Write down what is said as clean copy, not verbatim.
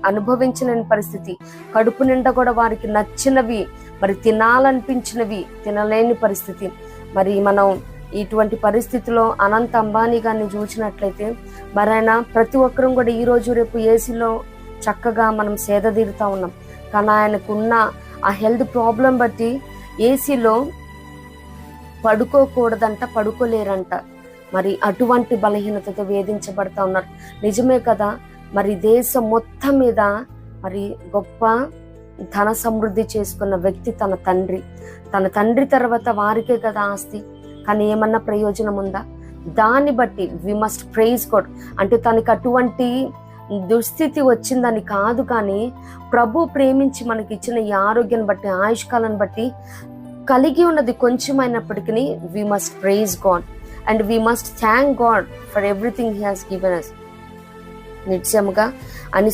అనుభవించలేని పరిస్థితి, కడుపు నిండా కూడా వారికి నచ్చినవి మరి తినాలనిపించినవి తినలేని పరిస్థితి. మరి మనం ఇటువంటి పరిస్థితిలో అనంత్ అంబానీ గారిని చూసినట్లయితే మరి ఆయన ప్రతి ఒక్కరూ కూడా ఈ రోజు రేపు ఏసీలో చక్కగా మనం సేద తీరుతా ఉన్నాం. కానీ ఆయనకున్న ఆ హెల్త్ ప్రాబ్లం బట్టి ఏసీలో పడుకోకూడదంట, పడుకోలేరంట. మరి అటువంటి బలహీనతతో వేధించబడతా ఉన్నారు. నిజమే కదా, మరి దేశం మొత్తం మీద మరి గొప్ప ధన సమృద్ధి చేసుకున్న వ్యక్తి తన తండ్రి తర్వాత వారికే కదా ఆస్తి. కానీ ఏమన్నా ప్రయోజనం ఉందా? దాన్ని బట్టి వి మస్ట్ ప్రైజ్ గాడ్. అంటే తనకి అటువంటి దుస్థితి వచ్చిందని కాదు, కానీ ప్రభు ప్రేమించి మనకి ఇచ్చిన ఈ ఆరోగ్యాన్ని బట్టి, ఆయుష్కాలను బట్టి, కలిగి ఉన్నది కొంచెమైనప్పటికీ we must praise God and we must thank God for everything he has given us. నిత్యముగా అని